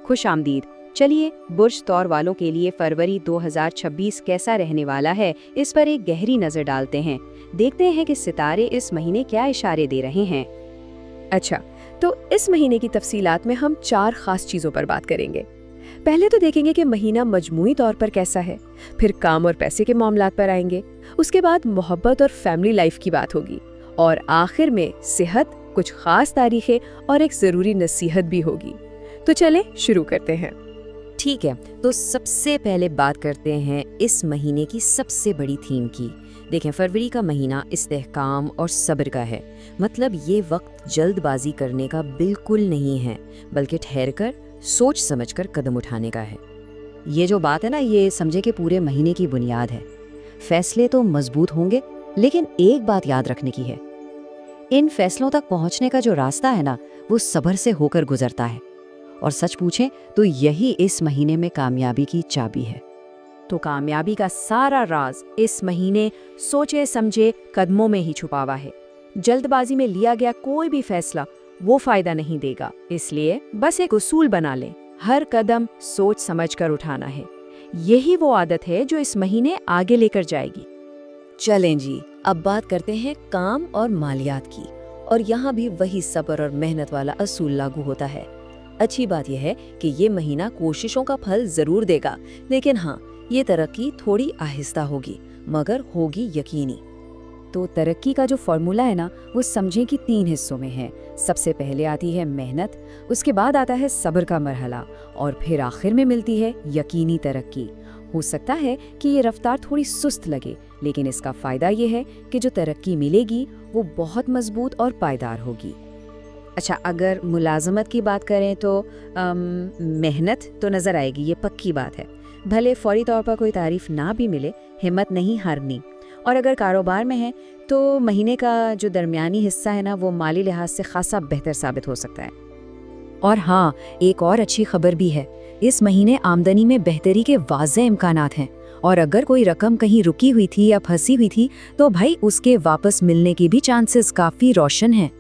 खुश आमदीद। चलिए बुर्ज तौर वालों के लिए फरवरी 2026 कैसा रहने वाला है, इस पर एक गहरी नज़र डालते हैं। देखते हैं कि सितारे इस महीने क्या इशारे दे रहे हैं। अच्छा, तो इस महीने की तफसीलात में हम 4 खास चीज़ों पर बात करेंगे। पहले तो देखेंगे कि महीना मजमूई तौर पर कैसा है, फिर काम और पैसे के मामलात पर आएंगे, उसके बाद मोहब्बत और फैमिली लाइफ की बात होगी, और आखिर में सेहत, कुछ खास तारीखें और एक ज़रूरी नसीहत भी होगी। तो चलें शुरू करते हैं। ठीक है, तो सबसे पहले बात करते हैं इस महीने की सबसे बड़ी थीम की। देखें, फरवरी का महीना इस्तेहकाम और सब्र का है। मतलब ये वक्त जल्दबाजी करने का बिल्कुल नहीं है, बल्कि ठहरकर सोच समझकर कदम उठाने का है। ये जो बात है ना, ये समझे कि पूरे महीने की बुनियाद है। फैसले तो मजबूत होंगे, लेकिन एक बात याद रखने की है, इन फैसलों तक पहुंचने का जो रास्ता है ना, वो सब्र से होकर गुजरता है। और सच पूछें तो यही इस महीने में कामयाबी की चाबी है। तो कामयाबी का सारा राज इस महीने सोचे समझे कदमों में ही छुपा हुआ है। जल्दबाजी में लिया गया कोई भी फैसला वो फायदा नहीं देगा, इसलिए बस एक उसूल बना लें, हर कदम सोच समझकर उठाना है। यही वो आदत है जो इस महीने आगे लेकर जाएगी। चलें जी, अब बात करते हैं काम और मालियात की, और यहाँ भी वही सब्र और मेहनत वाला असूल लागू होता है। अच्छी बात यह है कि ये महीना कोशिशों का फल जरूर देगा, लेकिन हाँ, ये तरक्की थोड़ी आहिस्ता होगी, मगर होगी यकीनी। तो तरक्की का जो फॉर्मूला है ना, वो समझें कि 3 हिस्सों में है। सबसे पहले आती है मेहनत, उसके बाद आता है सब्र का मरहला, और फिर आखिर में मिलती है यकीनी तरक्की। हो सकता है कि ये रफ्तार थोड़ी सुस्त लगे, लेकिन इसका फ़ायदा ये है कि जो तरक्की मिलेगी वो बहुत मजबूत और पायदार होगी। अच्छा, अगर मुलाजमत की बात करें तो मेहनत तो नज़र आएगी, ये पक्की बात है। भले फौरी तौर पर कोई तारीफ ना भी मिले, हिम्मत नहीं हारनी। और अगर कारोबार में है तो महीने का जो दरमियानी हिस्सा है ना, वो माली लिहाज से खासा बेहतर साबित हो सकता है। और हाँ, एक और अच्छी खबर भी है, इस महीने आमदनी में बेहतरी के वाज़ेह इम्कानात हैं। और अगर कोई रकम कहीं रुकी हुई थी या फंसी हुई थी, तो भाई उसके वापस मिलने के भी चांसेस काफ़ी रोशन हैं।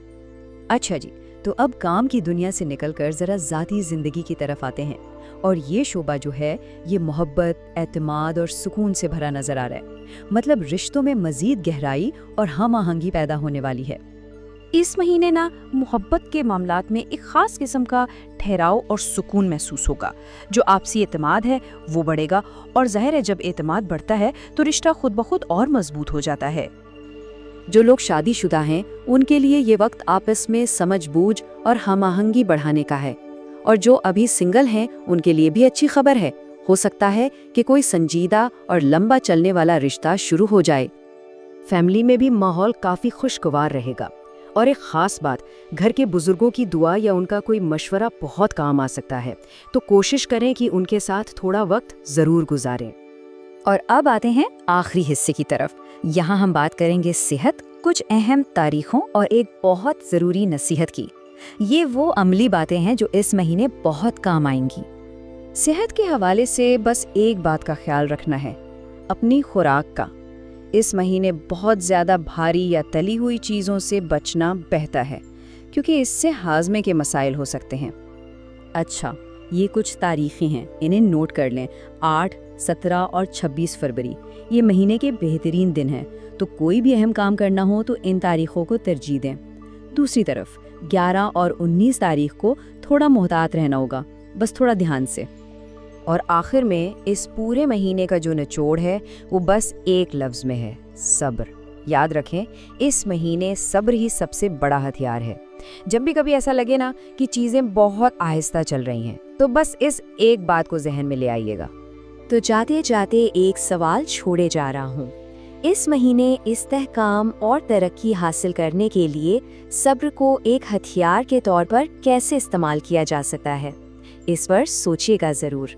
अच्छा जी, तो अब काम की दुनिया से निकलकर ज़रा ज़ाती ज़िंदगी की तरफ आते हैं। और ये शोबा जो है, ये मोहब्बत, एतमाद और सुकून से भरा नज़र आ रहा है। मतलब रिश्तों में मज़ीद गहराई और हम आहंगी पैदा होने वाली है। इस महीने ना मोहब्बत के मामलात में एक ख़ास किस्म का ठहराव और सुकून महसूस होगा। जो आपसी एतमाद है वो बढ़ेगा, और ज़ाहिर है जब एतमाद बढ़ता है तो रिश्ता खुद ब खुद और मजबूत हो जाता है। जो लोग शादीशुदा हैं, उनके लिए ये वक्त आपस में समझ-बूझ और हम-आहंगी बढ़ाने का है। और जो अभी सिंगल हैं, उनके लिए भी अच्छी खबर है। हो सकता है कि कोई संजीदा और लंबा चलने वाला रिश्ता शुरू हो जाए। फैमिली में भी माहौल काफ़ी खुशगवार रहेगा। और एक ख़ास बात, घर के बुजुर्गों की दुआ या उनका कोई मशवरा बहुत काम आ सकता है। तो कोशिश करें कि उनके साथ थोड़ा वक्त ज़रूर गुजारें। और अब आते हैं आखिरी हिस्से की तरफ। यहाँ हम बात करेंगे सेहत, कुछ अहम तारीखों और एक बहुत ज़रूरी नसीहत की। ये वो अमली बातें हैं जो इस महीने बहुत काम आएंगी। सेहत के हवाले से बस एक बात का ख्याल रखना है, अपनी खुराक का। इस महीने बहुत ज़्यादा भारी या तली हुई चीज़ों से बचना बेहतर है, क्योंकि इससे हाजमे के मसाइल हो सकते हैं। अच्छा, ये कुछ तारीखें हैं, इन्हें नोट कर लें। 8, 17 और 26 फरवरी ये महीने के बेहतरीन दिन हैं, तो कोई भी अहम काम करना हो तो इन तारीखों को तरजीह दें। दूसरी तरफ 11 और 19 तारीख को थोड़ा मोहतात रहना होगा, बस थोड़ा ध्यान से। और आखिर में इस पूरे महीने का जो निचोड़ है वो बस एक लफ्ज़ में है, सब्र। याद रखें, इस महीने सब्र ही सबसे बड़ा हथियार है। जब भी कभी ऐसा लगे ना कि चीज़ें बहुत आहिस्ता चल रही हैं, तो बस इस एक बात को जहन में ले आइएगा। तो जाते जाते एक सवाल छोड़े जा रहा हूँ। इस महीने इस्तेहकाम और तरक्की हासिल करने के लिए सब्र को एक हथियार के तौर पर कैसे इस्तेमाल किया जा सकता है, इस पर सोचिएगा ज़रूर।